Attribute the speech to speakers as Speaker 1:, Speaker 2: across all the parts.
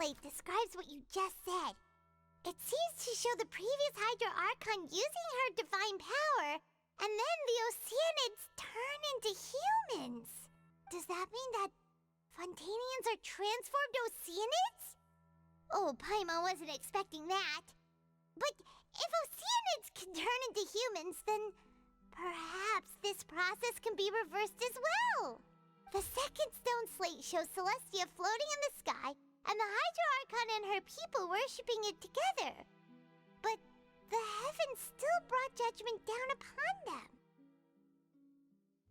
Speaker 1: slate describes what you just said. It seems to show the previous Hydro Archon using her divine power, and then the Oceanids turn into humans. Does that mean that Fontanians are transformed Oceanids? Oh, Paimon wasn't expecting that. But if Oceanids can turn into humans, then perhaps this process can be reversed as well. The second stone slate shows Celestia floating in the sky, and the Hydro Archon and her people worshipping it together. But the heavens still brought judgment down upon them.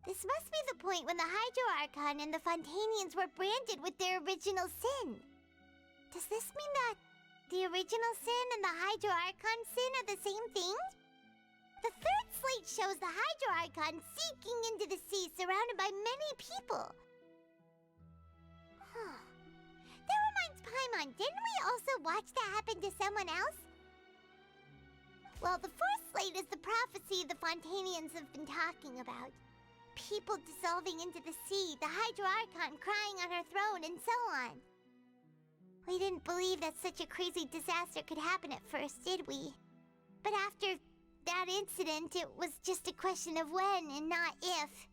Speaker 1: This must be the point when the Hydro Archon and the Fontanians were branded with their original sin. Does this mean that the original sin and the Hydro Archon sin are the same thing? The third slate shows the Hydro Archon sinking into the sea surrounded by many people. That reminds Paimon, didn't we also watch that happen to someone else? Well, the fourth slate is the prophecy the Fontanians have been talking about. People dissolving into the sea, the Hydro Archon crying on her throne, and so on. We didn't believe that such a crazy disaster could happen at first, did we? But after that incident, it was just a question of when and not if.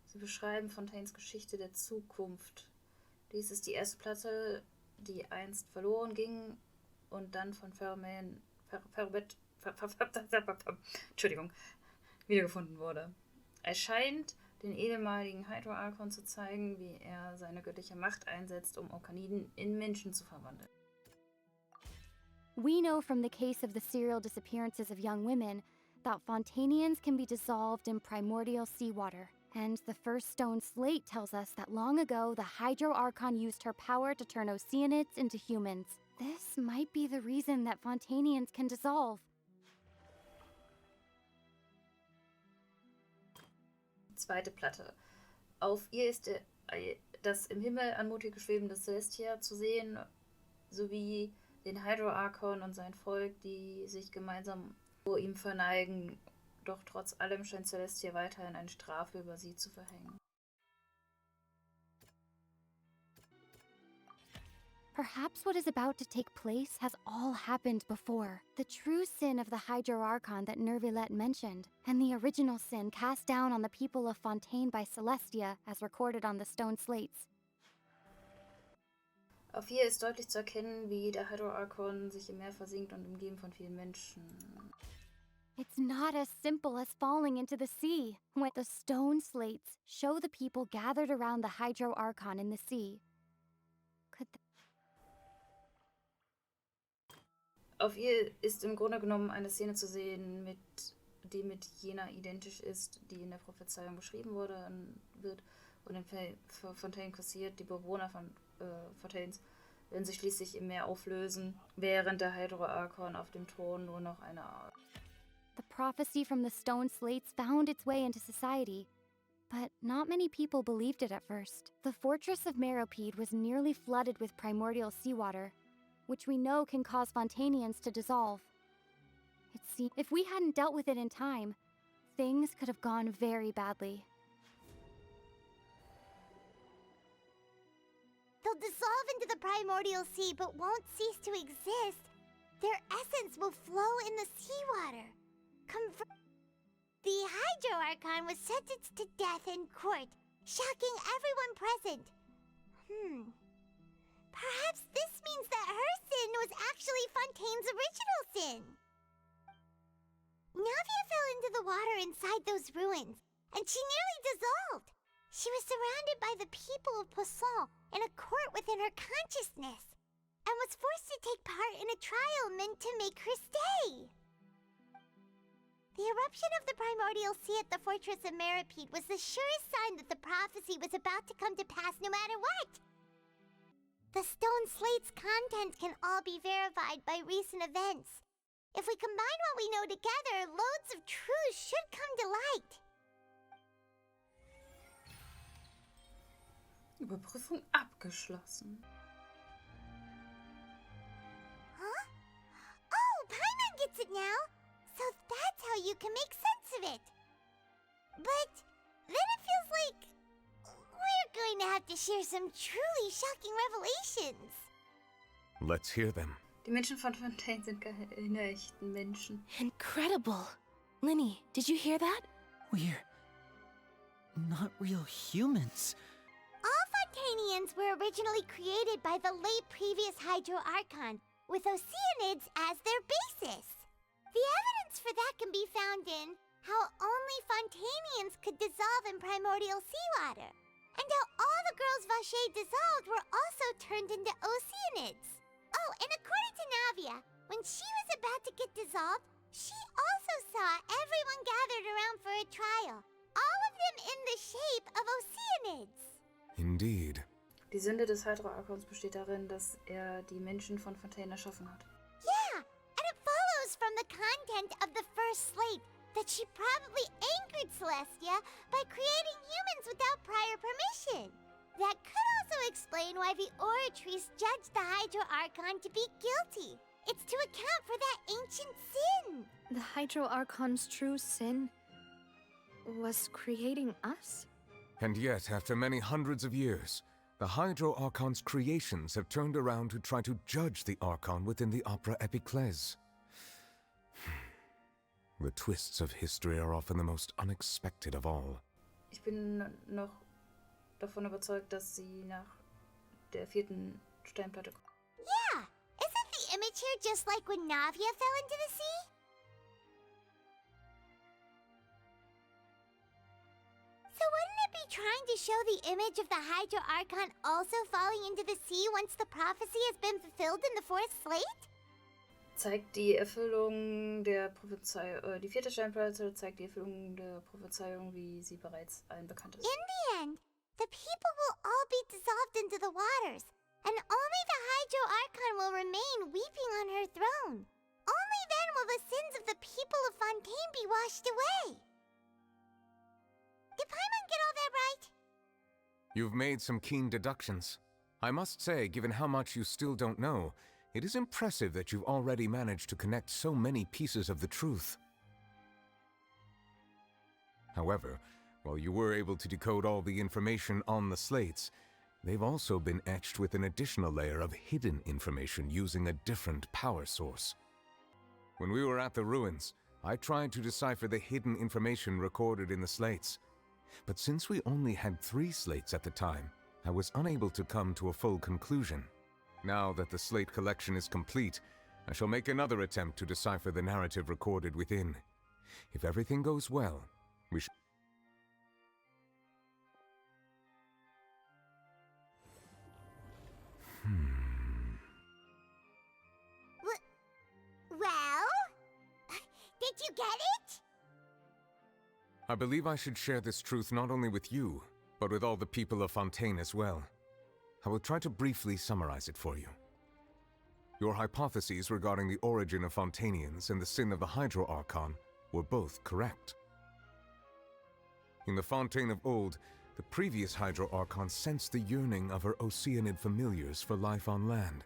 Speaker 2: Sie beschreiben Fontaines Geschichte der Zukunft. Dies ist die erste Platte, die einst verloren ging und dann von wiedergefunden wurde. Es scheint, den ehemaligen Hydro Archon zu zeigen, wie er seine göttliche Macht einsetzt, um Okaniden in Menschen zu verwandeln.
Speaker 3: We know from the case of the serial disappearances of young women that Fontanians can be dissolved in primordial seawater. And the first stone slate tells us that long ago the Hydro Archon used her power to turn Oceanids into humans. This might be the reason that Fontanians can dissolve.
Speaker 2: Zweite Platte. Auf ihr ist das im Himmel anmutige schwebende Celestia zu sehen, sowie den Hydro Archon und sein Volk, die sich gemeinsam vor ihm verneigen. Doch trotz allem scheint Celestia weiterhin eine Strafe über sie zu verhängen.
Speaker 3: Perhaps what is about to take place has all happened before. The true sin of the Hydro Archon that Nervilette mentioned, and the original sin cast down on the people of Fontaine by Celestia, as recorded on the stone slates.
Speaker 2: Auf ihr ist deutlich zu erkennen, wie der Hydro Archon sich im Meer versinkt und umgeben von vielen Menschen.
Speaker 3: It's not as simple as falling into the sea. When the stone slates show the people gathered around the Hydro Archon in the sea.
Speaker 2: Auf ihr ist im Grunde genommen eine Szene zu sehen, die mit jener identisch ist, die in der Prophezeiung beschrieben wird und in Fontaine passiert. Die Bewohner von Fontaines werden sich schließlich im Meer auflösen, während der Hydro Archon auf dem Thron nur noch eine Art.
Speaker 3: The prophecy from the stone slates found its way into society, but not many people believed it at first. The fortress of Meropide was nearly flooded with primordial seawater, which we know can cause Fontanians to dissolve. If we hadn't dealt with it in time, things could have gone very badly.
Speaker 1: They'll dissolve into the primordial sea but won't cease to exist. Their essence will flow in the seawater. The Hydro Archon was sentenced to death in court, shocking everyone present. Perhaps this means that her sin was actually Fontaine's original sin. Navia fell into the water inside those ruins, and she nearly dissolved. She was surrounded by the people of Poisson in a court within her consciousness, and was forced to take part in a trial meant to make her stay. The eruption of the primordial sea at the fortress of Meropide was the surest sign that the prophecy was about to come to pass no matter what. The stone slate's content can all be verified by recent events. If we combine what we know together, loads of truths should come to light.
Speaker 2: Überprüfung abgeschlossen.
Speaker 1: Huh? Oh, Paimon gets it now! So that's how you can make sense of it. But then it feels like about to share some truly shocking revelations.
Speaker 4: Let's hear them.
Speaker 2: Die Menschen von Fontaine sind keine echten Menschen.
Speaker 5: Incredible. Linny, did you hear that?
Speaker 6: We're not real humans.
Speaker 1: All Fontainians were originally created by the late previous Hydro Archon, with Oceanids as their basis. The evidence for that can be found in how only Fontainians could dissolve in primordial seawater, and how all the girls Vacher dissolved were also turned into Oceanids. Oh, and according to Navia, when she was about to get dissolved, she also saw everyone gathered around for a trial, all of them in the shape of Oceanids.
Speaker 4: Indeed.
Speaker 2: Die Sünde des Hydro-Archons besteht darin, dass er die Menschen von Fontaine erschaffen hat.
Speaker 1: Yeah, and it follows from the content of the first slate that she probably angered Celestia by creating humans without prior permission. That could also explain why the Oratrice judged the Hydro Archon to be guilty. It's to account for that ancient sin.
Speaker 5: The Hydro Archon's true sin was creating us?
Speaker 4: And yet, after many hundreds of years, the Hydro Archon's creations have turned around to try to judge the Archon within the Opera Epiclese. The twists of history are often the most unexpected of all.
Speaker 2: Ich bin noch davon überzeugt, dass sie nach der 4. Steinplatte kommt.
Speaker 1: Yeah, isn't the image here just like when Navia fell into the sea? So wouldn't it be trying to show the image of the Hydro Archon also falling into the sea once the prophecy has been fulfilled in the 4th slate?
Speaker 2: Zeigt die Erfüllung der Prophezeiung, die 4. Steinplatte zeigt die Erfüllung der Prophezeiung, wie sie bereits allen bekannt ist.
Speaker 1: In the end, the people will all be dissolved into the waters, and only the Hydro Archon will remain weeping on her throne. Only then will the sins of the people of Fontaine be washed away. Did Paimon get all that right?
Speaker 4: You've made some keen deductions. I must say, given how much you still don't know, it is impressive that you've already managed to connect so many pieces of the truth. However, while you were able to decode all the information on the slates, they've also been etched with an additional layer of hidden information using a different power source. When we were at the ruins, I tried to decipher the hidden information recorded in the slates. But since we only had 3 slates at the time, I was unable to come to a full conclusion. Now that the slate collection is complete, I shall make another attempt to decipher the narrative recorded within. If everything goes well, we shall...
Speaker 1: Well? Did you get it?
Speaker 4: I believe I should share this truth not only with you, but with all the people of Fontaine as well. I will try to briefly summarize it for you. Your hypotheses regarding the origin of Fontainians and the sin of the Hydro Archon were both correct. In the Fontaine of old, the previous Hydro Archon sensed the yearning of her Oceanid familiars for life on land.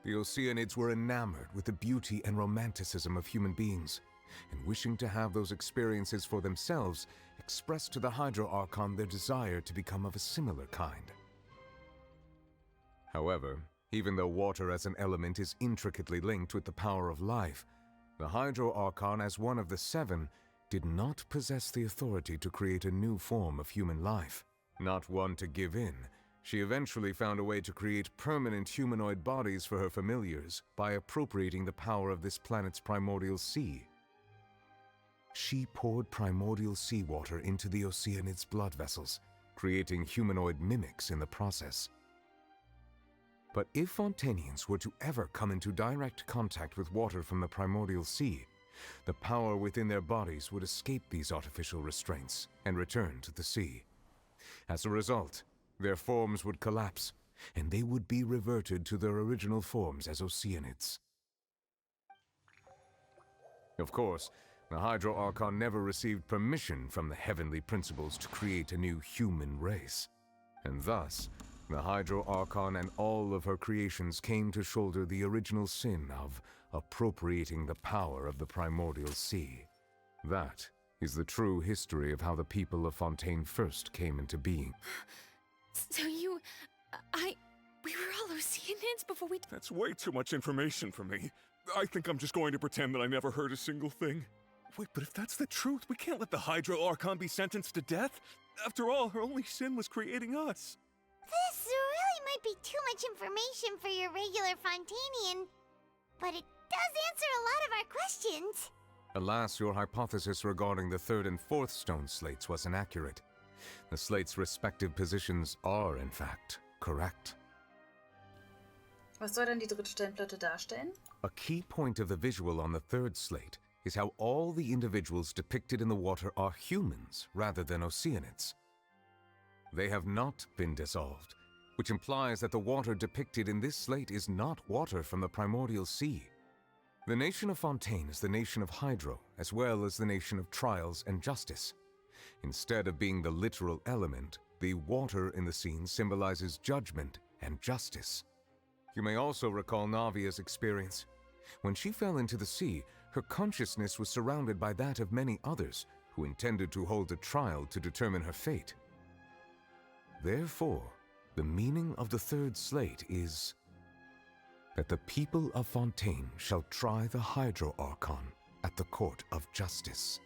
Speaker 4: The Oceanids were enamored with the beauty and romanticism of human beings, and wishing to have those experiences for themselves, expressed to the Hydro Archon their desire to become of a similar kind. However, even though water as an element is intricately linked with the power of life, the Hydro Archon, as one of the 7, did not possess the authority to create a new form of human life. Not one to give in, she eventually found a way to create permanent humanoid bodies for her familiars by appropriating the power of this planet's primordial sea. She poured primordial seawater into the Oceanids' blood vessels, creating humanoid mimics in the process. But if Fontainians were to ever come into direct contact with water from the primordial sea, the power within their bodies would escape these artificial restraints and return to the sea. As a result, their forms would collapse, and they would be reverted to their original forms as Oceanids. Of course, the Hydro Archon never received permission from the heavenly principles to create a new human race, and thus, the Hydro Archon and all of her creations came to shoulder the original sin of appropriating the power of the primordial sea. That is the true history of how the people of Fontaine first came into being.
Speaker 5: So we were all Oceanids before we...
Speaker 7: That's way too much information for me. I think I'm just going to pretend that I never heard a single thing. Wait, but if that's the truth, we can't let the Hydro Archon be sentenced to death. After all, her only sin was creating us.
Speaker 1: This really might be too much information for your regular Fontainian, but it does answer a lot of our questions.
Speaker 4: Alas, your hypothesis regarding the third and fourth stone slates was inaccurate. The slates' respective positions are, in fact, correct.
Speaker 2: Was soll denn die dritte Steinplatte darstellen?
Speaker 4: A key point of the visual on the third slate is how all the individuals depicted in the water are humans rather than Oceanids. They have not been dissolved, which implies that the water depicted in this slate is not water from the primordial sea. The nation of Fontaine is the nation of Hydro, as well as the nation of trials and justice. Instead of being the literal element, the water in the scene symbolizes judgment and justice. You may also recall Navia's experience. When she fell into the sea, her consciousness was surrounded by that of many others who intended to hold a trial to determine her fate. Therefore, the meaning of the third slate is that the people of Fontaine shall try the Hydro Archon at the court of justice.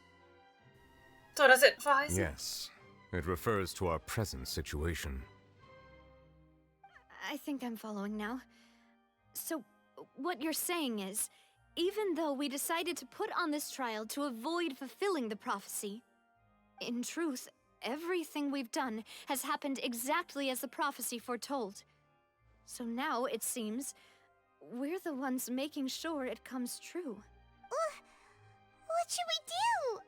Speaker 2: So, das ist verheißen?
Speaker 4: Yes, it refers to our present situation.
Speaker 5: I think I'm following now. So, what you're saying is, even though we decided to put on this trial to avoid fulfilling the prophecy, in truth, everything we've done has happened exactly as the prophecy foretold. So now, it seems, we're the ones making sure it comes true.
Speaker 1: What should we do?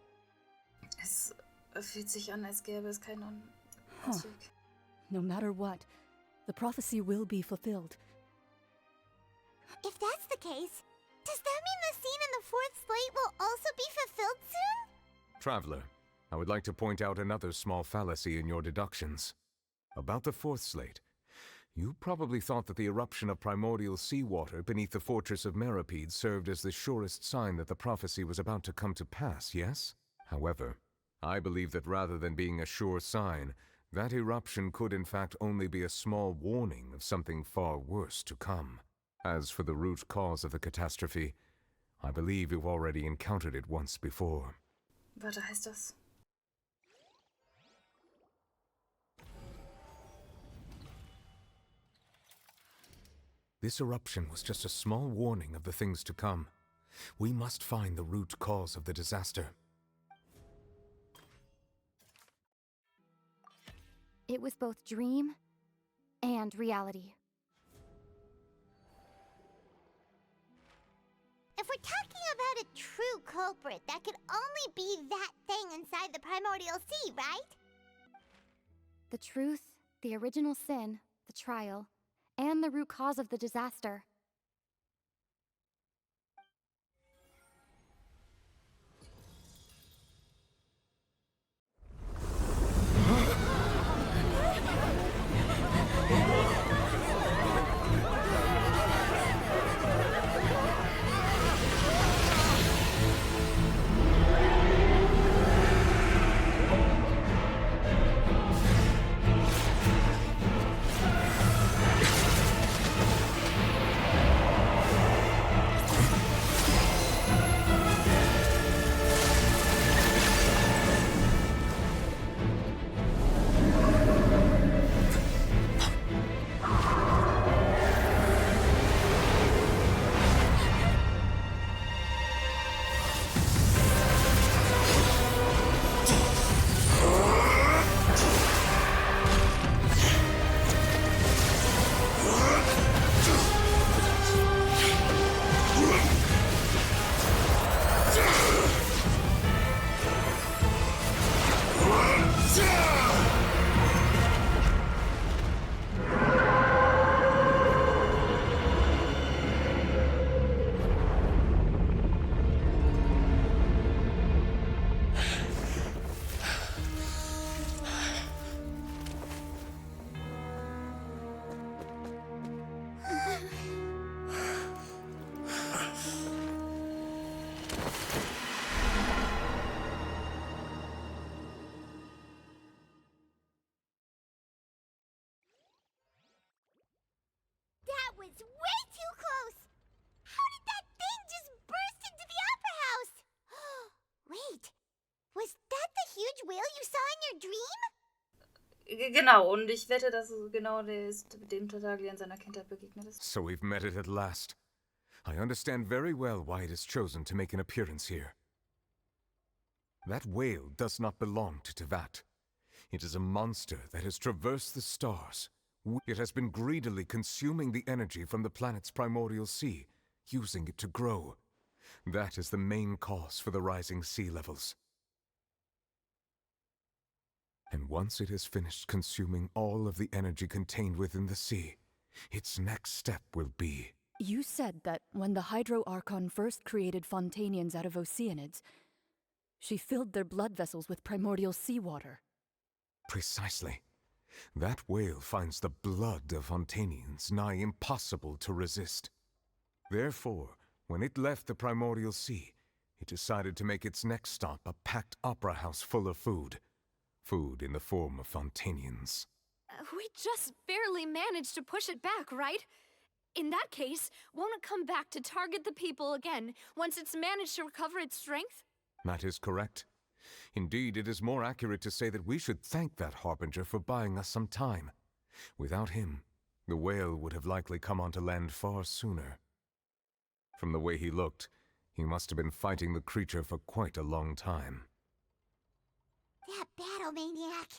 Speaker 2: Es fühlt sich an, als gäbe es keinen Ausweg.
Speaker 8: No matter what, the prophecy will be fulfilled.
Speaker 1: If that's the case, does that mean the scene in the fourth slate will also be fulfilled soon?
Speaker 4: Traveler, I would like to point out another small fallacy in your deductions. About the fourth slate, you probably thought that the eruption of primordial seawater beneath the fortress of Meropide served as the surest sign that the prophecy was about to come to pass, yes? However, I believe that rather than being a sure sign, that eruption could in fact only be a small warning of something far worse to come. As for the root cause of the catastrophe, I believe you've already encountered it once before.
Speaker 2: Was heißt das?
Speaker 4: This eruption was just a small warning of the things to come. We must find the root cause of the disaster.
Speaker 3: It was both dream and reality.
Speaker 1: If we're talking about a true culprit, that could only be that thing inside the primordial sea, right?
Speaker 3: The truth, the original sin, the trial, and the root cause of the disaster.
Speaker 1: was way too close! How did that thing just burst into the opera house? Wait, was that the huge whale you saw in your dream?
Speaker 2: Genau, und ich wette, dass es genau der ist, dem Tartaglia in seiner Kindheit begegnet ist.
Speaker 4: So we've met it at last. I understand very well why it has chosen to make an appearance here. That whale does not belong to Tevat. It is a monster that has traversed the stars. It has been greedily consuming the energy from the planet's primordial sea, using it to grow. That is the main cause for the rising sea levels. And once it has finished consuming all of the energy contained within the sea, its next step will be...
Speaker 8: You said that when the Hydro Archon first created Fontanians out of Oceanids, she filled their blood vessels with primordial seawater.
Speaker 4: Precisely. That whale finds the blood of Fontanians nigh impossible to resist. Therefore, when it left the primordial sea, it decided to make its next stop a packed opera house full of food. Food in the form of Fontanians.
Speaker 5: We just barely managed to push it back, right? In that case, won't it come back to target the people again once it's managed to recover its strength?
Speaker 4: That is correct. Indeed, it is more accurate to say that we should thank that Harbinger for buying us some time. Without him, the whale would have likely come onto land far sooner. From the way he looked, he must have been fighting the creature for quite a long time.
Speaker 1: That battle maniac.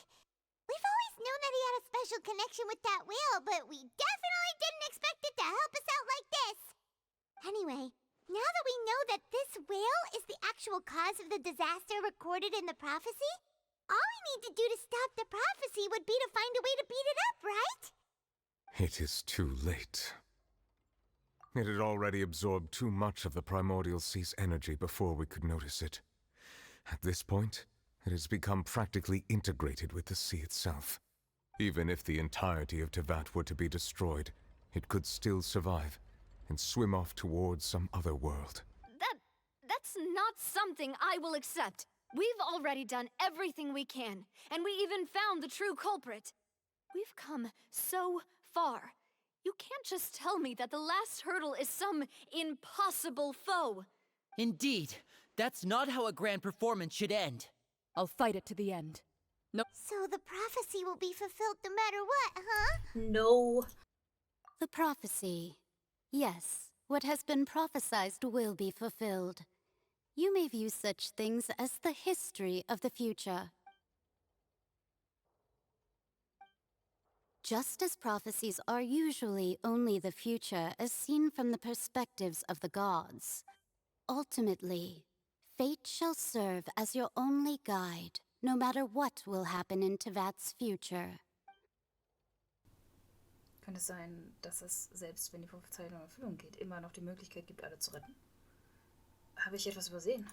Speaker 1: We've always known that he had a special connection with that whale, but we definitely didn't expect it to help us out like this. Anyway, now that we know that this whale is the actual cause of the disaster recorded in the prophecy, all we need to do to stop the prophecy would be to find a way to beat it up, right?
Speaker 4: It is too late. It had already absorbed too much of the primordial sea's energy before we could notice it. At this point, it has become practically integrated with the sea itself. Even if the entirety of Tevat were to be destroyed, it could still survive and swim off towards some other world.
Speaker 5: That's not something I will accept. We've already done everything we can, and we even found the true culprit. We've come so far. You can't just tell me that the last hurdle is some impossible foe.
Speaker 6: Indeed, that's not how a grand performance should end.
Speaker 8: I'll fight it to the end. No.
Speaker 1: So the prophecy will be fulfilled no matter what, huh?
Speaker 2: No.
Speaker 3: The prophecy. Yes, what has been prophesied will be fulfilled. You may view such things as the history of the future. Just as prophecies are usually only the future as seen from the perspectives of the gods, ultimately, fate shall serve as your only guide, no matter what will happen in Tevat's future.
Speaker 2: Könnte es sein, dass es, selbst wenn die Prophezeiung in Erfüllung geht, immer noch die Möglichkeit gibt, alle zu retten? Habe ich etwas übersehen?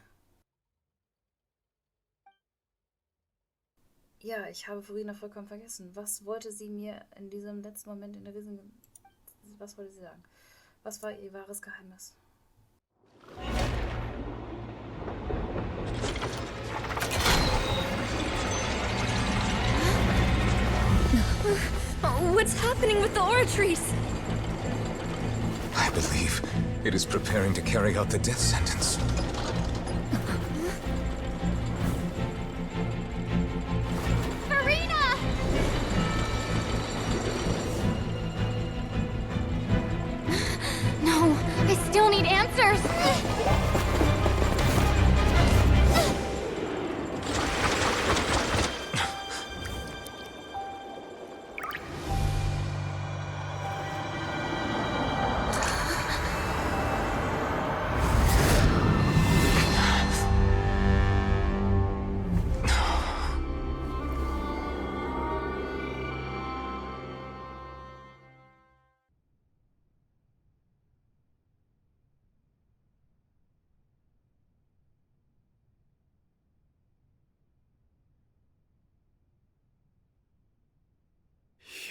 Speaker 2: Ja, ich habe Furina vollkommen vergessen. Was wollte sie mir in diesem letzten Moment in der Riesen... Was wollte sie sagen? Was war ihr wahres Geheimnis?
Speaker 5: What's happening with the oratories?
Speaker 4: I believe it is preparing to carry out the death sentence.
Speaker 1: Furina!
Speaker 3: No, I still need answers!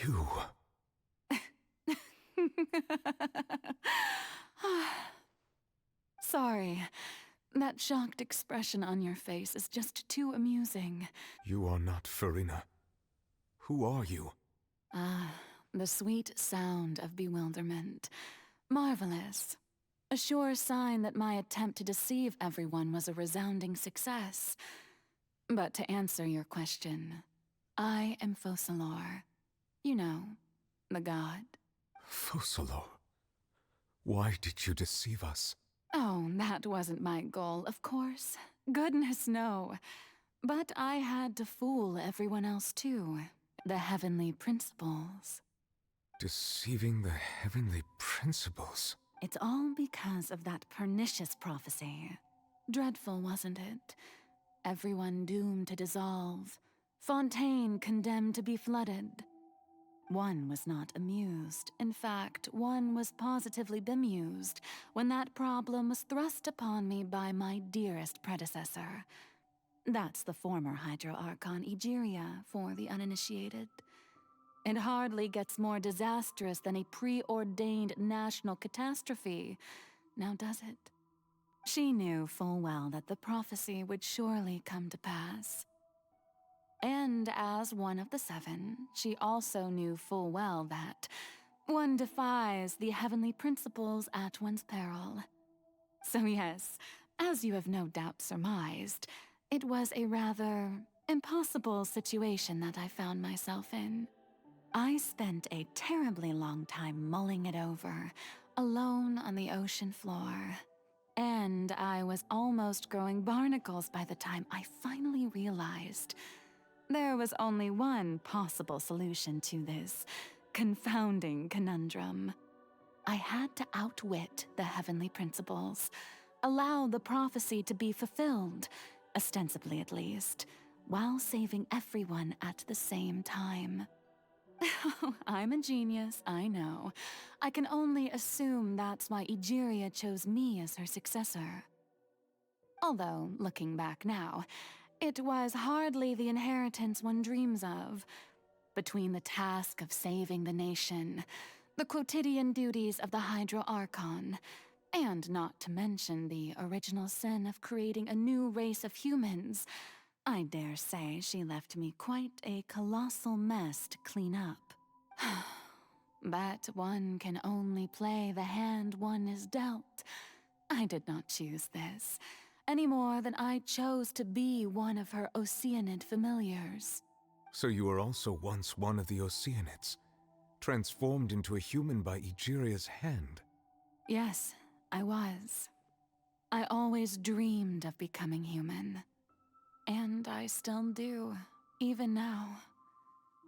Speaker 4: You...
Speaker 8: Sorry. That shocked expression on your face is just too amusing.
Speaker 4: You are not Furina. Who are you?
Speaker 8: the sweet sound of bewilderment. Marvelous. A sure sign that my attempt to deceive everyone was a resounding success. But to answer your question, I am Focalor. You know, the god.
Speaker 4: Focalor, why did you deceive us?
Speaker 8: Oh, that wasn't my goal, of course. Goodness, no. But I had to fool everyone else too. The heavenly principles.
Speaker 4: Deceiving the heavenly principles?
Speaker 8: It's all because of that pernicious prophecy. Dreadful, wasn't it? Everyone doomed to dissolve. Fontaine condemned to be flooded. One was not amused. In fact, one was positively bemused when that problem was thrust upon me by my dearest predecessor. That's the former Hydro Archon Egeria for the uninitiated. It hardly gets more disastrous than a preordained national catastrophe, now does it? She knew full well that the prophecy would surely come to pass. And as one of the seven, she also knew full well that one defies the heavenly principles at one's peril. So yes, as you have no doubt surmised, it was a rather impossible situation that I found myself in. I spent a terribly long time mulling it over, alone on the ocean floor. And I was almost growing barnacles by the time I finally realized there was only one possible solution to this confounding conundrum. I had to outwit the heavenly principles, allow the prophecy to be fulfilled, ostensibly at least, while saving everyone at the same time. I'm a genius, I know. I can only assume that's why Egeria chose me as her successor. Although, looking back now, it was hardly the inheritance one dreams of. Between the task of saving the nation, the quotidian duties of the Hydro Archon, and not to mention the original sin of creating a new race of humans, I dare say she left me quite a colossal mess to clean up. But one can only play the hand one is dealt. I did not choose this, any more than I chose to be one of her Oceanid familiars.
Speaker 4: So you were also once one of the Oceanids, transformed into a human by Egeria's hand.
Speaker 8: Yes, I was. I always dreamed of becoming human. And I still do, even now.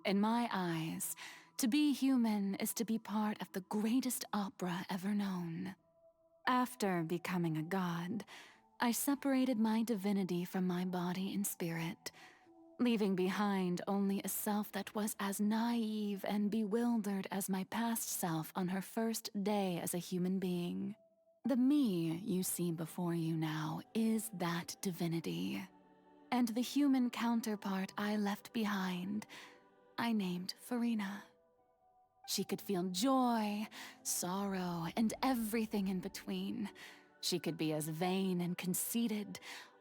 Speaker 8: In my eyes, to be human is to be part of the greatest opera ever known. After becoming a god, I separated my divinity from my body and spirit, leaving behind only a self that was as naive and bewildered as my past self on her first day as a human being. The me you see before you now is that divinity. And the human counterpart I left behind, I named Farina. She could feel joy, sorrow, and everything in between. She could be as vain and conceited,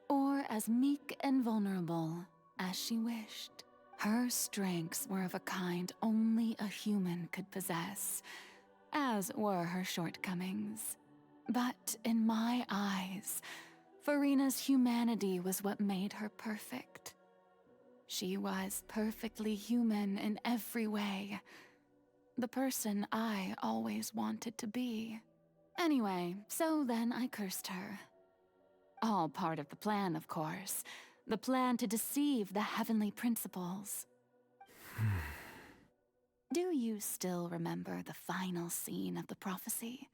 Speaker 8: or as meek and vulnerable as she wished. Her strengths were of a kind only a human could possess, as were her shortcomings. But in my eyes, Farina's humanity was what made her perfect. She was perfectly human in every way. The person I always wanted to be. Anyway, so then I cursed her. All part of the plan, of course. The plan to deceive the heavenly principles. Do you still remember the final scene of the prophecy?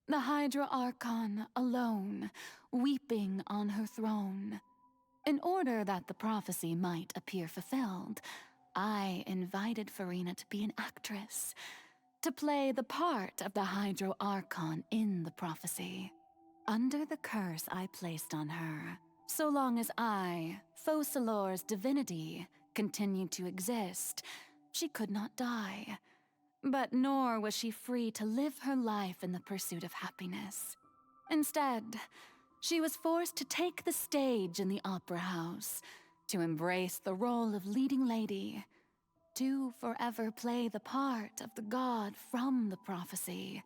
Speaker 8: The Hydra Archon, alone, weeping on her throne. In order that the prophecy might appear fulfilled, I invited Farina to be an actress, to play the part of the Hydro Archon in the prophecy. Under the curse I placed on her, so long as I, Focalor's divinity, continued to exist, she could not die. But nor was she free to live her life in the pursuit of happiness. Instead, she was forced to take the stage in the opera house, to embrace the role of leading lady. to forever play the part of the god from the prophecy,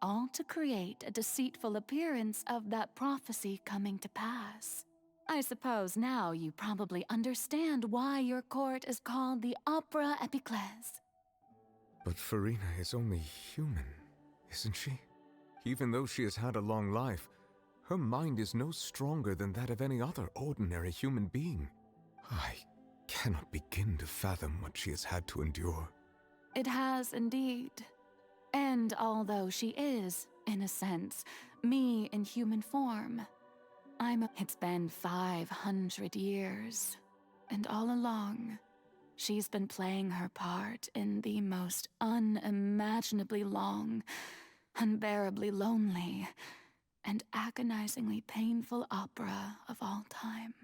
Speaker 8: all to create a deceitful appearance of that prophecy coming to pass. I suppose now you probably understand why your court is called the Opera Epiclese.
Speaker 4: But Farina is only human, isn't she? Even though she has had a long life, her mind is no stronger than that of any other ordinary human being. I cannot begin to fathom what she has had to endure.
Speaker 8: It has indeed. And although she is, in a sense, me in human form, it's been 500 years, and all along, she's been playing her part in the most unimaginably long, unbearably lonely, and agonizingly painful opera of all time.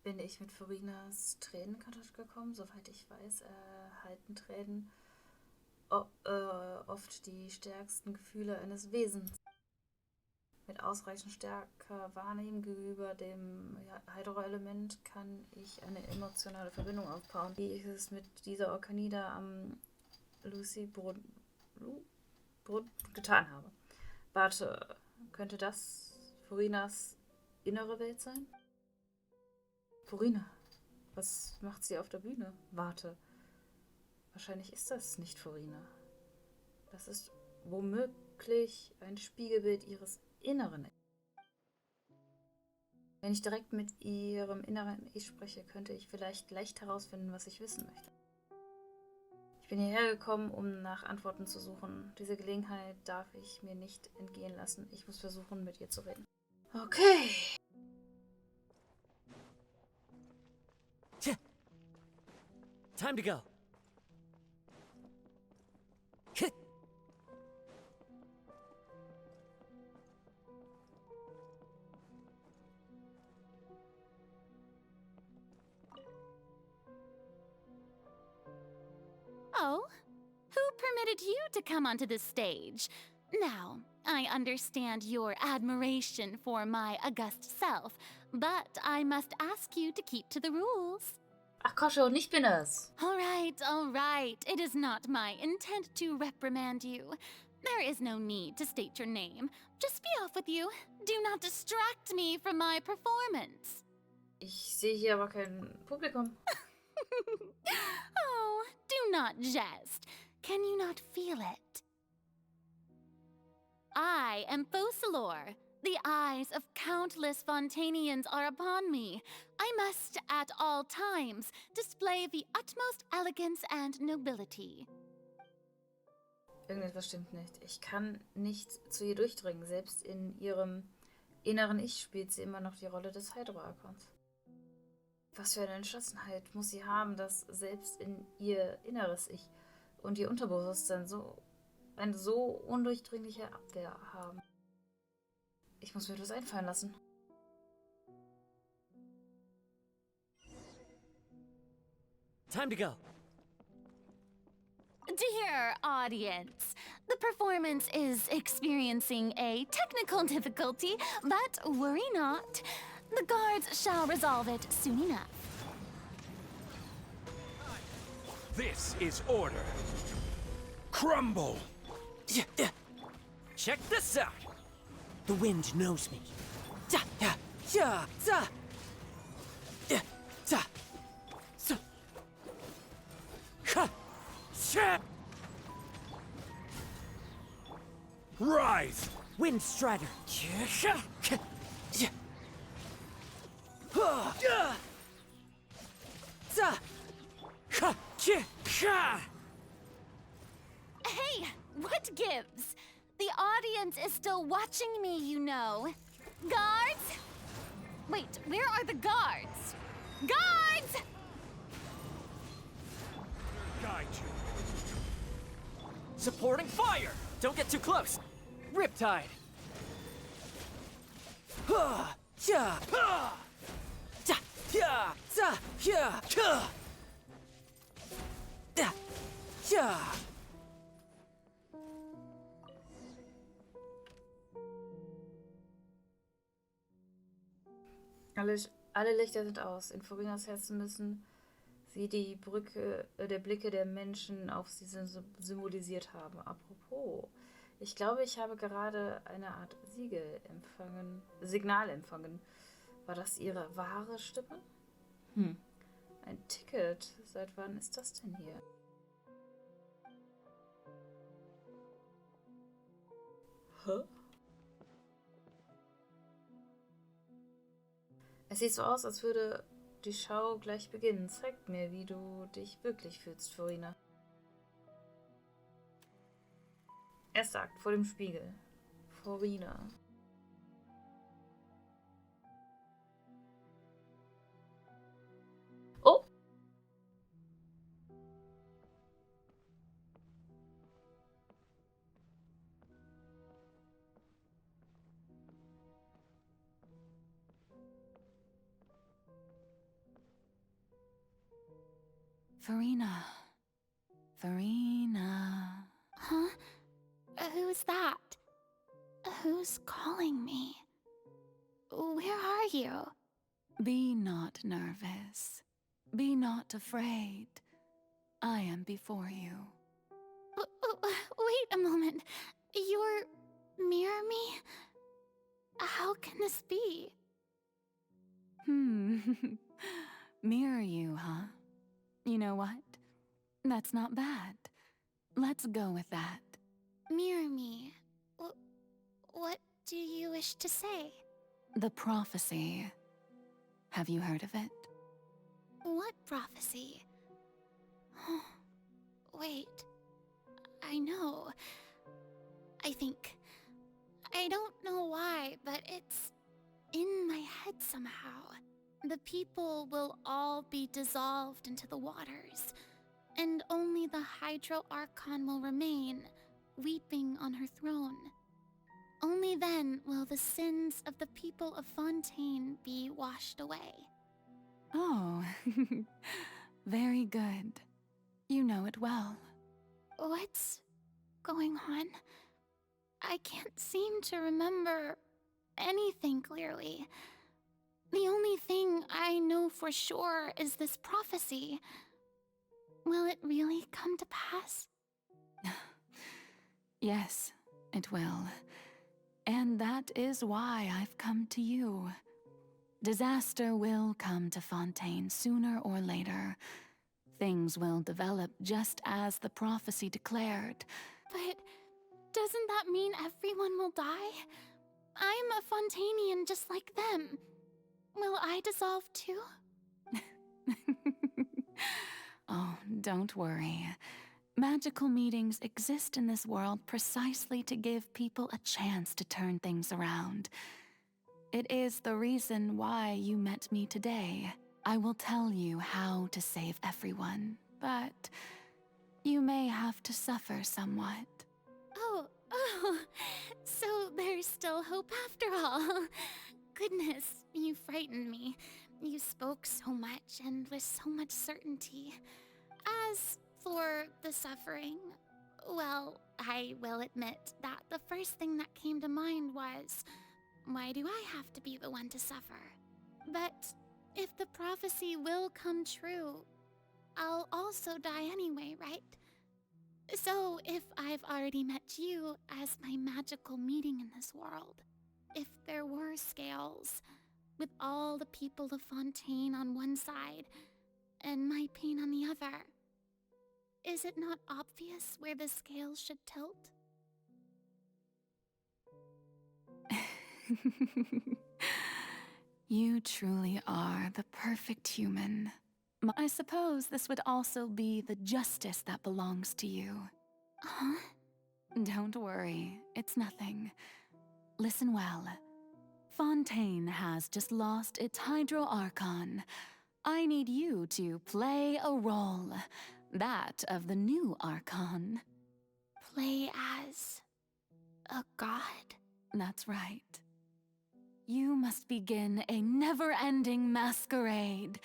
Speaker 2: Bin ich mit Farinas Tränen in Kontakt gekommen? Soweit ich weiß, erhalten Tränen oft die stärksten Gefühle eines Wesens. Mit ausreichend starker Wahrnehmung gegenüber dem Hydro-Element kann ich eine emotionale Verbindung aufbauen, wie ich es mit dieser Orkanida am Lucy-Brunnen getan habe. Warte, könnte das Farinas innere Welt sein? Farina, was macht sie auf der Bühne? Warte, wahrscheinlich ist das nicht Farina. Das ist womöglich ein Spiegelbild ihres Inneren. Wenn ich direkt mit ihrem inneren Ich spreche, könnte ich vielleicht leicht herausfinden, was ich wissen möchte. Ich bin hierher gekommen, um nach Antworten zu suchen. Diese Gelegenheit darf ich mir nicht entgehen lassen. Ich muss versuchen, mit ihr zu reden. Okay.
Speaker 6: Time to go.
Speaker 3: Oh, who permitted you to come onto the stage? Now, I understand your admiration for my august self, but I must ask you to keep to the rules.
Speaker 2: Ach, Kosho, ich bin es.
Speaker 3: All right. It is not my intent to reprimand you. There is no need to state your name. Just be off with you. Do not distract me from my performance.
Speaker 2: Ich sehe hier aber kein Publikum.
Speaker 3: Oh, do not jest. Can you not feel it? I am Focalor. The eyes of countless Fontanians are upon me. I must, at all times, display the utmost elegance and nobility.
Speaker 2: Irgendetwas stimmt nicht. Ich kann nicht zu ihr durchdringen. Selbst in ihrem inneren Ich spielt sie immer noch die Rolle des Hydro-Archons. Was für eine Entschlossenheit muss sie haben, dass selbst in ihr inneres Ich und ihr Unterbewusstsein eine so undurchdringliche Abwehr haben. Ich muss mir etwas einfallen lassen.
Speaker 6: Time to go.
Speaker 3: Dear audience, the performance is experiencing a technical difficulty, but worry not. The guards shall resolve it soon enough.
Speaker 7: This is order. Crumble!
Speaker 6: Check this out. The wind knows me.
Speaker 7: Rise!
Speaker 6: Wind Strider.
Speaker 3: Hey, what gives? The audience is still watching me, you know. Guards? Wait, where are the guards? Guards!
Speaker 7: Guide you.
Speaker 6: Supporting fire! Don't get too close. Riptide.
Speaker 2: Alle Lichter sind aus. In Forinas Herzen müssen sie die Brücke der Blicke der Menschen auf sie symbolisiert haben. Apropos, ich glaube, ich habe gerade eine Art Signal empfangen. War das ihre wahre Stimme? Ein Ticket. Seit wann ist das denn hier? Hä? Es sieht so aus, als würde die Schau gleich beginnen. Zeig mir, wie du dich wirklich fühlst, Forina. Er sagt vor dem Spiegel. Forina. Oh!
Speaker 8: Farina. Farina.
Speaker 1: Huh? Who's that? Who's calling me? Where are you?
Speaker 8: Be not nervous. Be not afraid. I am before you.
Speaker 1: Wait a moment. You're mirror me? How can this be?
Speaker 8: Mirror you, huh? You know what? That's not bad. Let's go with that.
Speaker 1: Mirror me. What do you wish to say?
Speaker 8: The prophecy. Have you heard of it?
Speaker 1: What prophecy? Wait. I know. I think. I don't know why, but it's in my head somehow. The people will all be dissolved into the waters, and only the Hydro Archon will remain, weeping on her throne. Only then will the sins of the people of Fontaine be washed away.
Speaker 8: Oh, very good. You know it well.
Speaker 1: What's going on? I can't seem to remember anything clearly. The only thing I know for sure is this prophecy. Will it really come to pass?
Speaker 8: Yes, it will. And that is why I've come to you. Disaster will come to Fontaine sooner or later. Things will develop just as the prophecy declared.
Speaker 1: But doesn't that mean everyone will die? I'm a Fontainian just like them. Will I dissolve too?
Speaker 8: Oh, don't worry. Magical meetings exist in this world precisely to give people a chance to turn things around. It is the reason why you met me today. I will tell you how to save everyone, but you may have to suffer somewhat.
Speaker 1: Oh, so there's still hope after all. Goodness, you frightened me. You spoke so much and with so much certainty. As for the suffering, well, I will admit that the first thing that came to mind was, why do I have to be the one to suffer? But if the prophecy will come true, I'll also die anyway, right? So if I've already met you as my magical meeting in this world, if there were scales, with all the people of Fontaine on one side, and my pain on the other, is it not obvious where the scales should tilt?
Speaker 8: You truly are the perfect human. I suppose this would also be the justice that belongs to you.
Speaker 1: Huh?
Speaker 8: Don't worry, it's nothing. Listen well. Fontaine has just lost its Hydro Archon. I need you to play a role. That of the new Archon.
Speaker 1: Play as a god?
Speaker 8: That's right. You must begin a never-ending masquerade.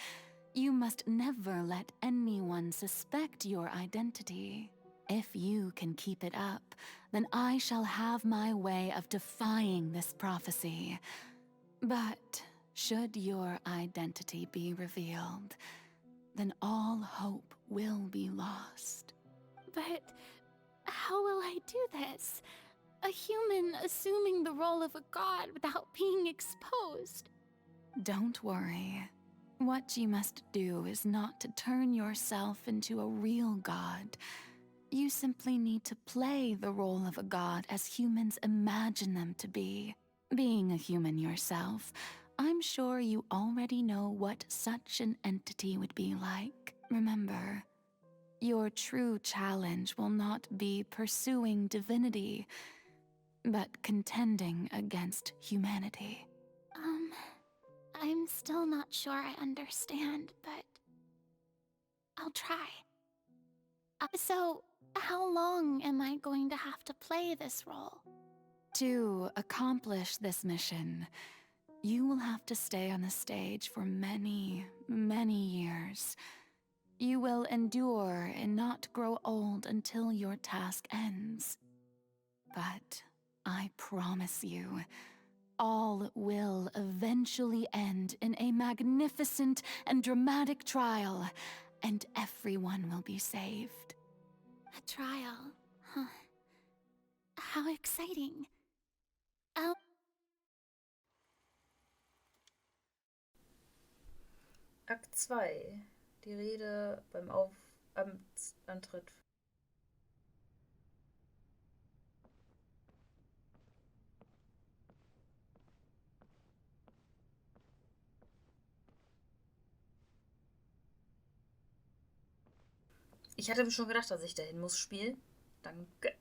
Speaker 8: You must never let anyone suspect your identity. If you can keep it up, then I shall have my way of defying this prophecy. But Should your identity be revealed, then all hope will be lost.
Speaker 5: But how will I do this? A human assuming the role of a god without being exposed.
Speaker 8: Don't worry. What you must do is not to turn yourself into a real god. You simply need to play the role of a god as humans imagine them to be. Being a human yourself, I'm sure you already know what such an entity would be like. Remember, your true challenge will not be pursuing divinity, but contending against humanity.
Speaker 5: I'm still not sure I understand, but I'll try. So, how long am I going to have to play this role?
Speaker 8: To accomplish this mission, you will have to stay on the stage for many, many years. You will endure and not grow old until your task ends. But I promise you, all will eventually end in a magnificent and dramatic trial, and everyone will be saved.
Speaker 5: A trial, huh? How exciting.
Speaker 2: Akt 2. Die Rede beim Amtsantritt. Ich hatte mir schon gedacht, dass ich dahin muss, Spiel. Danke.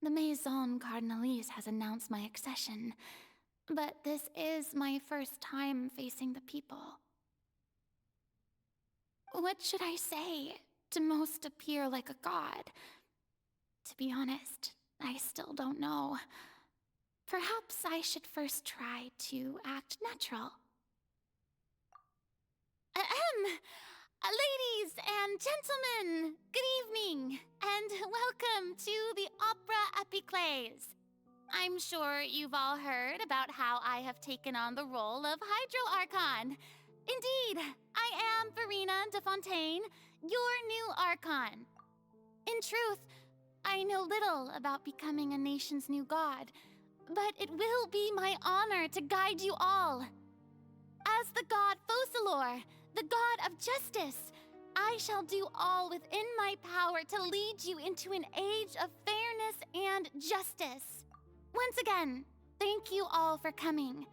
Speaker 5: The Maison Cardinalise has announced my accession, but this is my first time facing the people. What should I say to most appear like a god? To be honest, I still don't know. Perhaps I should first try to act natural. Ladies and gentlemen, good evening, and welcome to the Opera Epiclese. I'm sure you've all heard about how I have taken on the role of Hydro Archon. Indeed, I am Verena de Fontaine, your new Archon. In truth, I know little about becoming a nation's new god, but it will be my honor to guide you all. As the god Focalor, the god of justice, I shall do all within my power to lead you into an age of fairness and justice. Once again, thank you all for coming.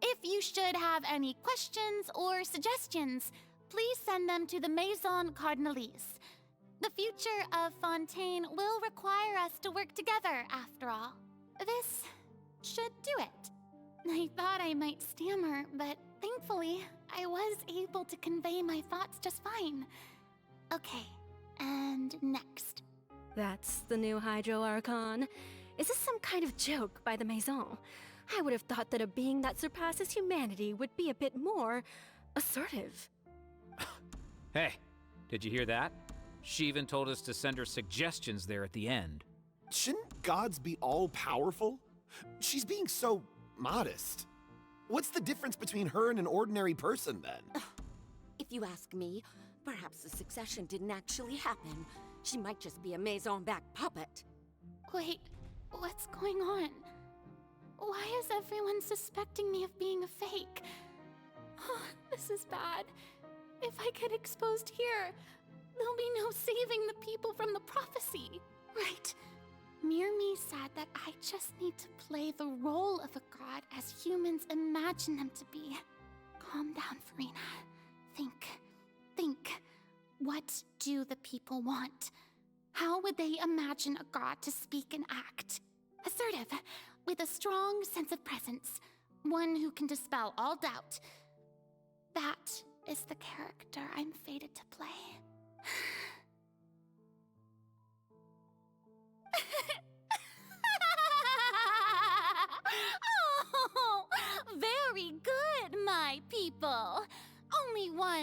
Speaker 5: If you should have any questions or suggestions, please send them to the Maison Cardinalise. The future of Fontaine will require us to work together, after all. This should do it. I thought I might stammer, but thankfully, I was able to convey my thoughts just fine. Okay, and next.
Speaker 9: That's the new Hydro Archon. Is this some kind of joke by the Maison? I would have thought that a being that surpasses humanity would be a bit more assertive.
Speaker 10: Hey, did you hear that? She even told us to send her suggestions there at the end.
Speaker 11: Shouldn't gods be all-powerful? She's being so modest. What's the difference between her and an ordinary person, then?
Speaker 12: If you ask me, perhaps the succession didn't actually happen. She might just be a Maison-back puppet.
Speaker 5: Wait, what's going on? Why is everyone suspecting me of being a fake? Oh, this is bad. If I get exposed here, there'll be no saving the people from the prophecy. Right. Mirmi said that I just need to play the role of a god as humans imagine them to be. Calm down, Verena. Think. What do the people want? How would they imagine a god to speak and act? Assertive, with a strong sense of presence. One who can dispel all doubt. That is the character I'm fated to play. Oh, very good, my people.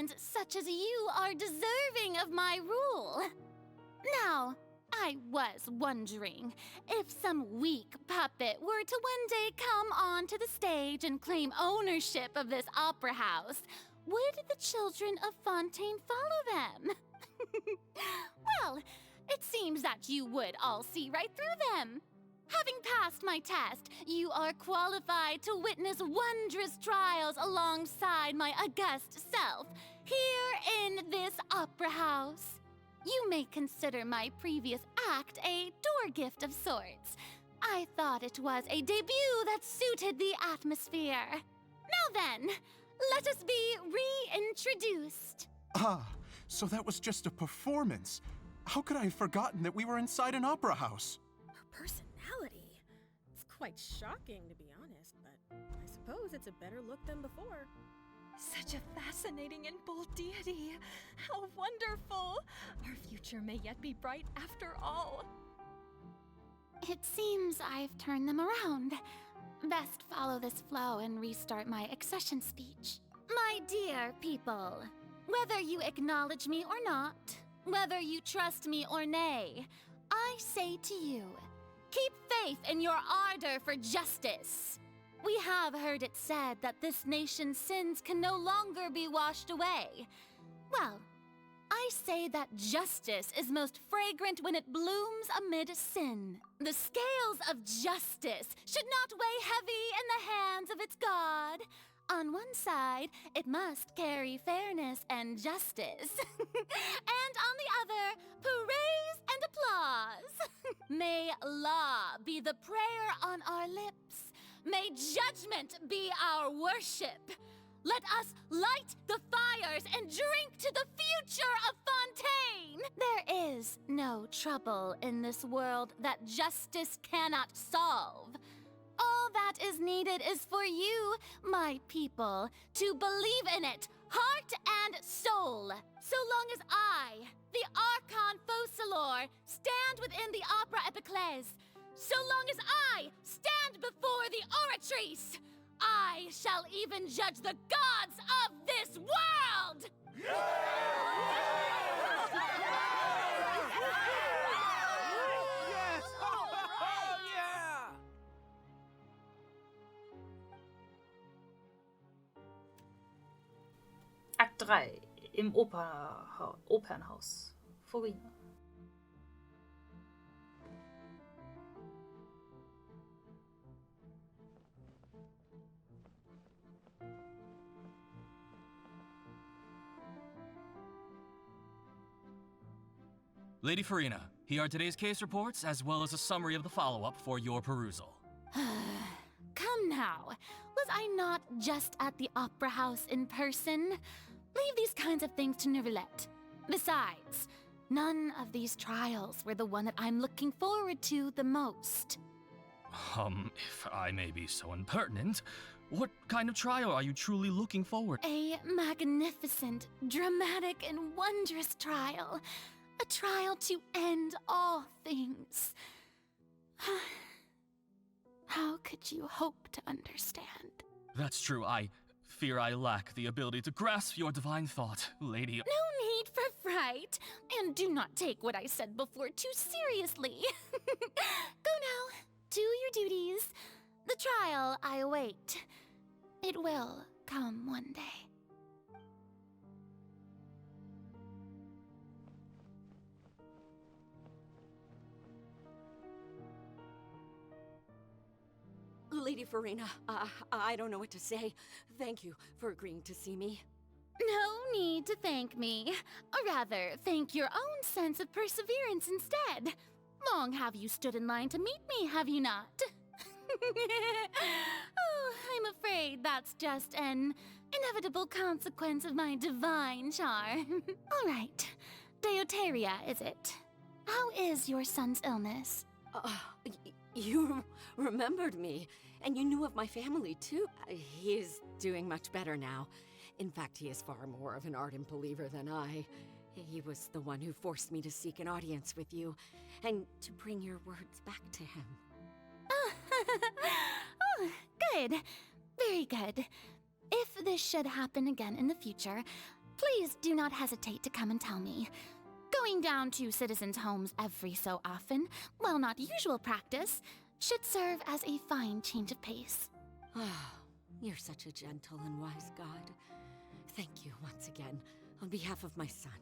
Speaker 3: humans such as you are deserving of my rule. Now, I was wondering if some weak puppet were to one day come onto the stage and claim ownership of this opera house, would the children of Fontaine follow them? Well, it seems that you would all see right through them. Having passed my test, you are qualified to witness wondrous trials alongside my august self, here in this opera house. You may consider my previous act a door gift of sorts. I thought it was a debut that suited the atmosphere. Now then, let us be reintroduced.
Speaker 13: Ah, so that was just a performance. How could I have forgotten that we were inside an opera house?
Speaker 9: Her personality. It's quite shocking, to be honest, but I suppose it's a better look than before.
Speaker 14: Such a fascinating and bold deity. How wonderful! Our future may yet be bright after all.
Speaker 3: It seems I've turned them around. Best follow this flow and restart my accession speech. My dear people, whether you acknowledge me or not, whether you trust me or nay, I say to you, keep faith in your ardor for justice. We have heard it said that this nation's sins can no longer be washed away. Well, I say that justice is most fragrant when it blooms amid sin. The scales of justice should not weigh heavy in the hands of its God. On one side, it must carry fairness and justice. And on the other, praise and applause. May law be the prayer on our lips. May judgment be our worship. Let us light the fires and drink to the future of Fontaine. There is no trouble in this world that justice cannot solve. All that is needed is for you, my people, to believe in it, heart and soul. So long as I, the Archon Focalor, stand within the Opera Epiclese, so long as I stand before the Oratrice, I shall even judge the gods of this world!
Speaker 2: Akt 3 im Opernhaus. Furina.
Speaker 15: Lady Farina, here are today's case reports, as well as a summary of the follow-up for your perusal.
Speaker 3: Come now, was I not just at the opera house in person? Leave these kinds of things to Neuvillette. Besides, none of these trials were the one that I'm looking forward to the most.
Speaker 15: If I may be so impertinent, what kind of trial are you truly looking forward?
Speaker 3: A magnificent, dramatic, and wondrous trial. A trial to end all things. How could you hope to understand?
Speaker 15: That's true. I fear I lack the ability to grasp your divine thought, Lady.
Speaker 3: No need for fright, and do not take what I said before too seriously. Go now, do your duties. The trial I await. It will come one day.
Speaker 12: Lady Farina, I don't know what to say. Thank you for agreeing to see me.
Speaker 3: No need to thank me. Or rather, thank your own sense of perseverance instead. Long have you stood in line to meet me, have you not? Oh, I'm afraid that's just an inevitable consequence of my divine charm. All right, Deoteria, is it? How is your son's illness?
Speaker 12: You remembered me, and you knew of my family, too. He is doing much better now. In fact, he is far more of an ardent believer than I. He was the one who forced me to seek an audience with you, and to bring your words back to him.
Speaker 3: Oh, good. Very good. If this should happen again in the future,
Speaker 8: Please do not hesitate to come and tell me. Going down to citizens' homes every so often, while not usual practice, should serve as a fine change of pace.
Speaker 12: Ah, you're such a gentle and wise god. Thank you once again, on behalf of my son.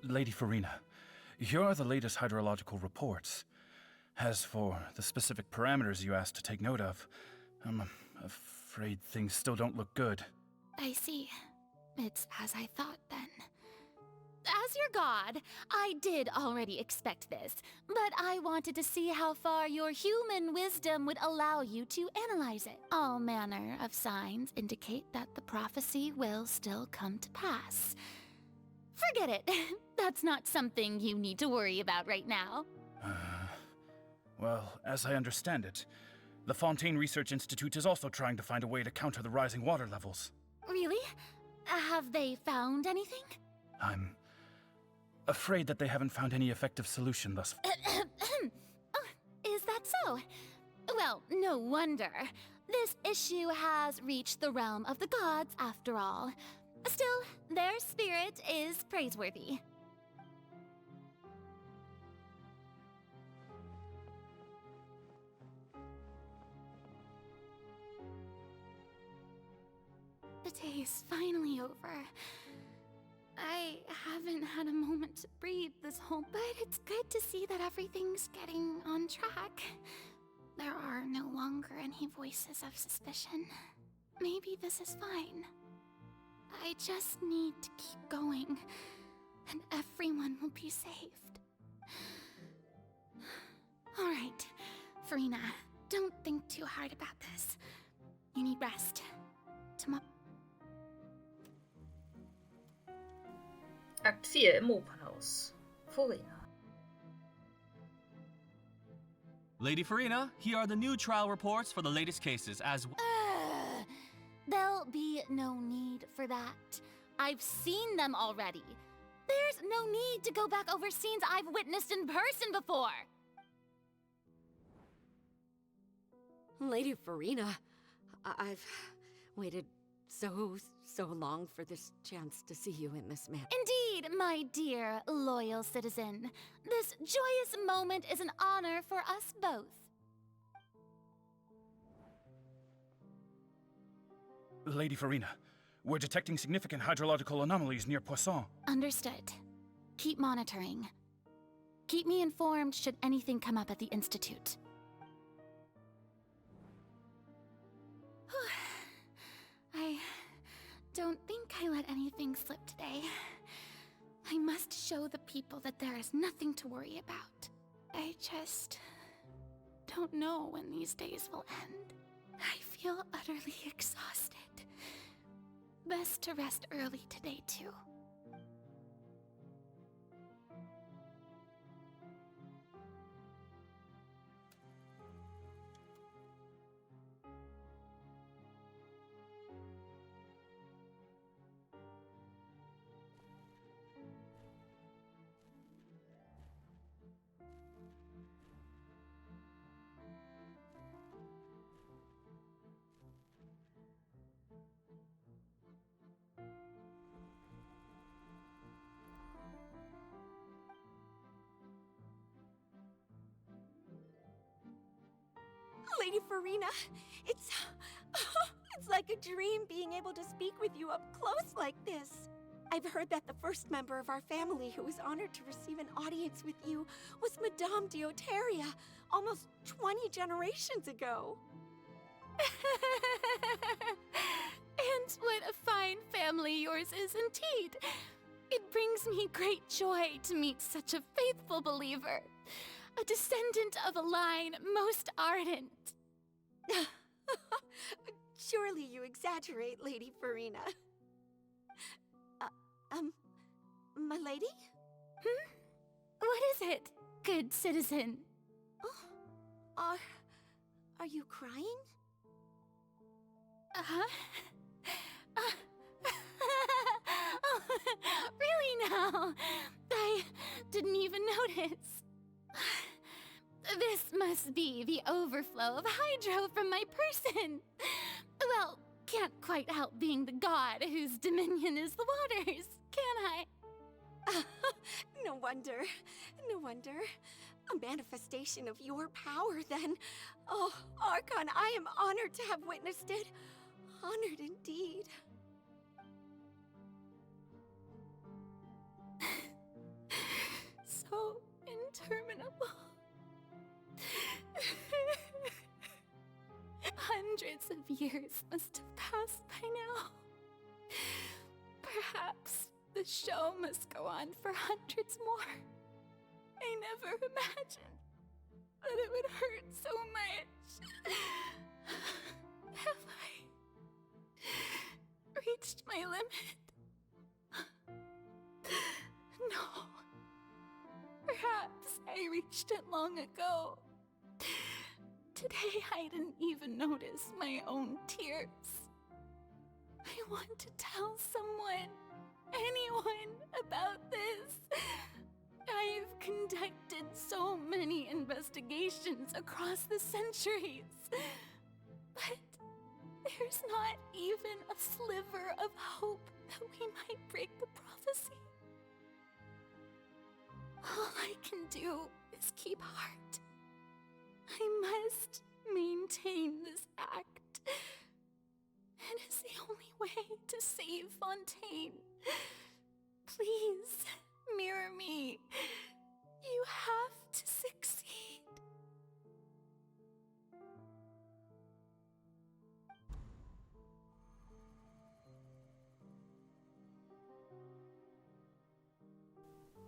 Speaker 15: Lady Farina, here are the latest hydrological reports. As for the specific parameters you asked to take note of, I'm afraid things still don't look good.
Speaker 8: I see. It's as I thought, then. As your god, I did already expect this, but I wanted to see how far your human wisdom would allow you to analyze it. All manner of signs indicate that the prophecy will still come to pass. Forget it. That's not something you need to worry about right now.
Speaker 15: Well, as I understand it, the Fontaine Research Institute is also trying to find a way to counter the rising water levels.
Speaker 8: Really? Have they found anything?
Speaker 15: I'm afraid that they haven't found any effective solution thus far.
Speaker 8: Oh, is that so? Well, no wonder. This issue has reached the realm of the gods, after all. Still, their spirit is praiseworthy. The day is finally over. I haven't had a moment to breathe this whole, but it's good to see that everything's getting on track. There are no longer any voices of suspicion. Maybe this is fine. I just need to keep going, and everyone will be saved. All right, Farina, don't think too hard about this. You need rest. Tomorrow.
Speaker 2: Akt 4 im Opernhaus. Farina.
Speaker 15: Lady Farina, here are the new trial reports for the latest cases as
Speaker 8: There'll be no need for that. I've seen them already. There's no need to go back over scenes I've witnessed in person before.
Speaker 12: Lady Farina, I've waited so long for this chance to see you in this manner.
Speaker 8: Indeed, my dear, loyal citizen. This joyous moment is an honor for us both.
Speaker 15: Lady Farina, we're detecting significant hydrological anomalies near Poisson.
Speaker 8: Understood. Keep monitoring. Keep me informed should anything come up at the Institute. I don't think I let anything slip today. I must show the people that there is nothing to worry about. I just don't know when these days will end. I feel utterly exhausted. Best to rest early today, too.
Speaker 12: Lady Farina, it's like a dream being able to speak with you up close like this. I've heard that the first member of our family who was honored to receive an audience with you was Madame Deoteria, almost 20 generations ago.
Speaker 8: And what a fine family yours is indeed. It brings me great joy to meet such a faithful believer. A descendant of a line most ardent.
Speaker 12: Surely you exaggerate, Lady Farina. My lady?
Speaker 8: What is it, good citizen?
Speaker 12: Oh, are you crying?
Speaker 8: Uh-huh.
Speaker 3: Really now? I didn't even notice. This must be the overflow of hydro from my person. Well, can't quite help being the god whose dominion is the waters, can I?
Speaker 12: No wonder. No wonder. A manifestation of your power, then. Oh, Archon, I am honored to have witnessed it. Honored indeed.
Speaker 3: So interminable. Hundreds of years must have passed by now. Perhaps the show must go on for hundreds more. I never imagined that it would hurt so much. Have I reached my limit? No. Perhaps I reached it long ago. Today I didn't even notice my own tears. I want to tell someone, anyone, about this. I've conducted so many investigations across the centuries, but there's not even a sliver of hope that we might break the prophecy. All I can do is keep heart. I must maintain this act. It is the only way to save Fontaine. Please, mirror me. You have to succeed.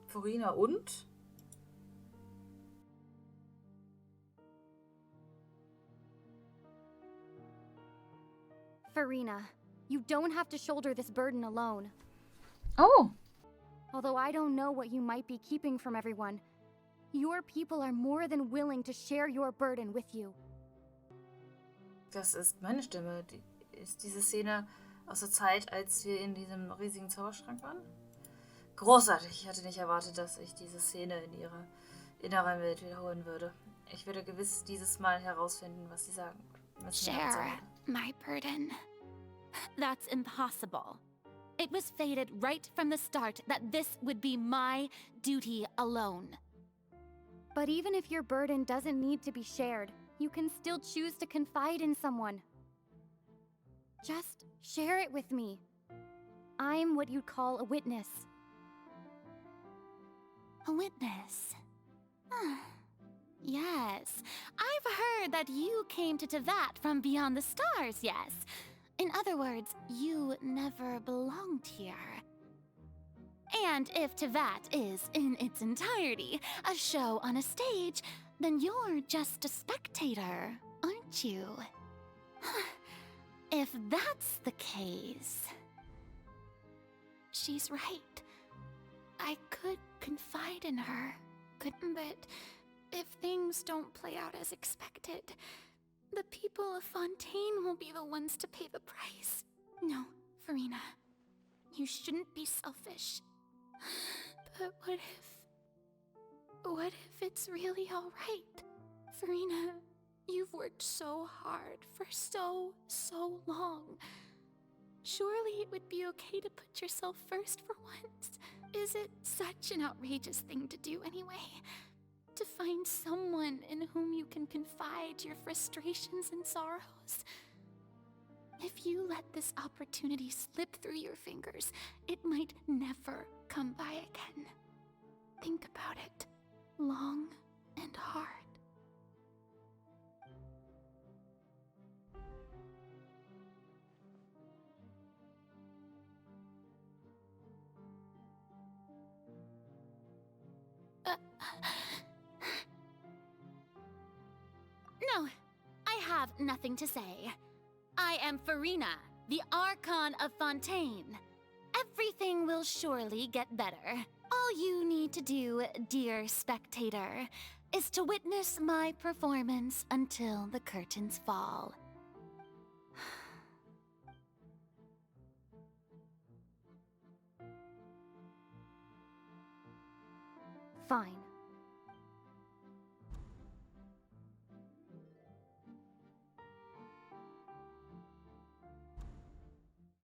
Speaker 2: Farina und?
Speaker 3: Farina, you don't have to shoulder this burden alone.
Speaker 2: Oh!
Speaker 3: Although I don't know what you might be keeping from everyone, your people are more than willing to share your burden with you.
Speaker 2: Das ist meine Stimme. Ist diese Szene aus der Zeit, als wir in diesem riesigen Zauberschrank waren? Großartig. Ich hatte nicht erwartet, dass ich diese Szene in ihrer inneren Welt wiederholen würde. Ich werde gewiss dieses Mal herausfinden, was sie sagen.
Speaker 3: Share my burden. That's impossible. It was fated right from the start that this would be my duty alone. But even if your burden doesn't need to be shared, you can still choose to confide in someone. Just share it with me. I'm what you'd call a witness. A witness? Yes. I've heard that you came to Tevat from beyond the stars, yes. In other words, you never belonged here. And if Tevat is, in its entirety, a show on a stage, then you're just a spectator, aren't you? If that's the case... She's right. I could confide in her, but if things don't play out as expected, the people of Fontaine will be the ones to pay the price. No, Farina, you shouldn't be selfish. But what if it's really all right? Farina, you've worked so hard for so long. Surely it would be okay to put yourself first for once. Is it such an outrageous thing to do anyway? To find someone in whom you can confide your frustrations and sorrows? If you let this opportunity slip through your fingers, it might never come by again. Think about it long and hard. No, I have nothing to say. I am Farina, the Archon of Fontaine. Everything will surely get better. All you need to do, dear spectator, is to witness my performance until the curtains fall. Fine.